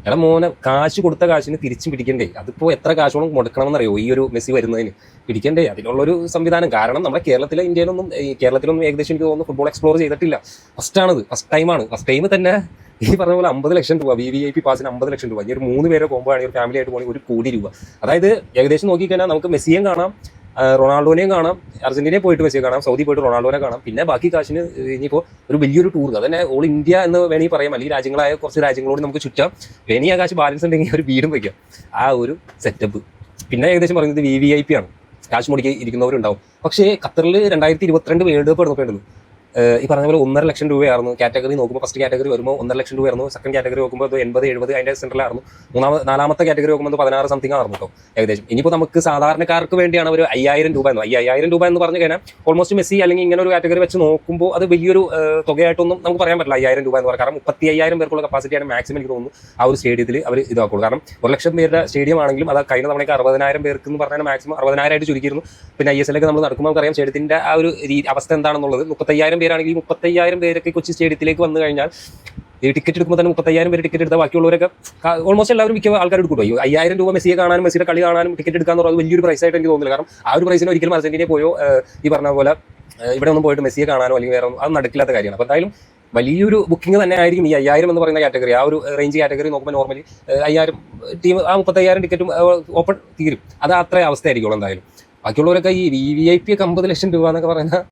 എടാ മോനെ, കാശ് കൊടുത്ത കാശിന് തിരിച്ചും പിടിക്കണ്ടേ? അതിപ്പോൾ എത്ര കാശോളം മുടക്കണമെന്നറിയോ ഈ ഒരു മെസ്സി വരുന്നതിന്? പിടിക്കണ്ടേ? അതിനുള്ളൊരു സംവിധാനം. കാരണം നമ്മുടെ കേരളത്തിലൊന്നും ഏകദേശം എനിക്ക് തോന്നുന്നു ഫുട്ബോൾ എക്സ്പ്ലോർ ചെയ്തിട്ടില്ല. ഫസ്റ്റ് ടൈമാണ്. ഫസ്റ്റ് ടൈം തന്നെ ഈ പറഞ്ഞ പോലെ 50 ലക്ഷം രൂപ, VIP പാസിന് 50 ലക്ഷം രൂപ. ഇനി ഒരു 3 പേരെ പോകുമ്പോൾ ആണെങ്കിൽ ഒരു ഫാമിലി ആയിട്ട് പോകണമെങ്കിൽ 1 കോടി രൂപ. അതായത് ഏകദേശം നോക്കിക്കഴിഞ്ഞാൽ നമുക്ക് മെസ്സിയും കാണാം, റൊണാൾഡോനെയും കാണാം, അർജന്റീനയെ പോയിട്ട് മെസ്സിയെ കാണാം, സൗദി പോയിട്ട് റൊണാൾഡോനെ കാണാം. പിന്നെ ബാക്കി കാശിന് ഇനിയിപ്പോൾ ഒരു വലിയൊരു ടൂർ, അതന്നെ ഓൾ ഇന്ത്യ എന്ന് വേണമെങ്കിൽ പറയാം, അല്ലെങ്കിൽ രാജ്യങ്ങളായ കുറച്ച് രാജ്യങ്ങളോട് നമുക്ക് ചുറ്റാം. വേണമെങ്കിൽ ആ കാശ് ബാലൻസ് ഉണ്ടെങ്കിൽ ഒരു വീടും വയ്ക്കാം. ആ ഒരു സെറ്റപ്പ്. പിന്നെ ഏകദേശം പറയുന്നത് VVIP ആണ്. കാശ് മുടക്കി ഇരിക്കുന്നവരുണ്ടാവും. പക്ഷേ ഖത്തറിൽ 2022 വേൾഡ് കപ്പ് നടന്നപ്പോഴുണ്ടല്ലോ, ഈ പറഞ്ഞ പോലെ 1.5 ലക്ഷം രൂപയായിരുന്നു. കാറ്റഗറി നോക്കുമ്പോൾ ഫസ്റ്റ് കാറ്റഗറി വരുമ്പോൾ 1.5 ലക്ഷം രൂപയായിരുന്നു. സെക്കൻഡ് കാറ്റഗറി നോക്കുമ്പോൾ 80-70 അതിൻ്റെ സെൻറ്ററിലായിരുന്നു. നാലാമത്തെ കാറ്റഗറി നോക്കുമ്പോൾ 16 സംതിങ് ആയിരുന്നു കേട്ടോ ഏകദേശം. ഇനിയിപ്പോൾ നമുക്ക് സാധാരണക്കാർക്ക് വേണ്ടിയാണ് ഒരു 5000 രൂപ ഈ 5000 രൂപ എന്ന് പറഞ്ഞു കഴിഞ്ഞാൽ ഓൾമോസ്റ്റ് മെസ്സി അല്ലെങ്കിൽ ഇങ്ങനെ ഒരു കാറ്റഗറി വെച്ച് നോക്കുമ്പോൾ അത് വലിയൊരു തുകയായിട്ടൊന്നും നമുക്ക് പറയാൻ പറ്റില്ല 5000 രൂപ എന്ന് പറയാം. കാരണം 35,000 പേർക്കുള്ള കപ്പാസിറ്റിയാണ് മാക്സിമം എനിക്ക് തോന്നുന്നു ആ ഒരു സ്റ്റേഡിയത്തിൽ അവർ ഇതാക്കുള്ളൂ. കാരണം 1 ലക്ഷം പേരുടെ സ്റ്റേഡിയം ആണെങ്കിലും അത് കഴിഞ്ഞ തവണയ്ക്ക് 60,000 പേർക്ക് എന്ന് പറഞ്ഞാൽ മാക്സിമം 60,000 ആയിട്ട് ചുരുക്കിയിരുന്നു. പിന്നെ ISL ഒക്കെ നമ്മൾ നടക്കുമ്പോൾ നമുക്കറിയാം സ്റ്റേഡിയത്തിൻ്റെ ആ ഒരു അവസ്ഥ എന്താണെന്നുള്ളത്. 35,000 പേരാണെങ്കിൽ 35,000 പേരൊക്കെ കൊച്ചി സ്റ്റേഡിയത്തിലേക്ക് വന്നു കഴിഞ്ഞാൽ ഈ ടിക്കറ്റ് എടുക്കുമ്പോൾ തന്നെ 35,000 പേര് ടിക്കറ്റ് എടുത്താൽ ബാക്കിയുള്ളവരൊക്കെ ഓൾമോസ്റ്റ് എല്ലാവരും മിക്ക ആൾക്കാർ എടുക്കും. 5000 രൂപ മെസ്സിയെ കാണാനും മെസ്സിയുടെ കളി കാണാനും ടിക്കറ്റ് എടുക്കാന്ന് പറയുന്നത് വലിയൊരു പ്രൈസ് ആയിട്ട് എനിക്ക് തോന്നുന്നില്ല. കാരണം ആ ഒരു പ്രൈസിന് ഒരിക്കലും അർജന്റീനയിൽ പോയോ ഈ പറഞ്ഞ പോലെ ഇവിടെ ഒന്നും പോയിട്ട് മെസ്സിയെ കാണാനോ അല്ലെങ്കിൽ വേറെ അത് നടക്കില്ലാത്ത കാര്യമാണ്. അപ്പോൾ എന്തായാലും വലിയൊരു ബുക്കിംഗ് തന്നെ ആയിരിക്കും ഈ 5000 എന്ന് പറയുന്ന കാറ്റഗറി. ആ ഒരു റേഞ്ച് കാറ്റഗറി നോക്കുമ്പോൾ നോർമലി 5000 ടീം ആ 35,000 ടിക്കറ്റും ഓപ്പൺ തീരും. അത് അത്ര അവസ്ഥയായിരിക്കുള്ളൂ. എന്തായാലും ബാക്കിയുള്ളവരൊക്കെ ഈ VVIP 50 ലക്ഷം രൂപ എന്നൊക്കെ പറയുന്ന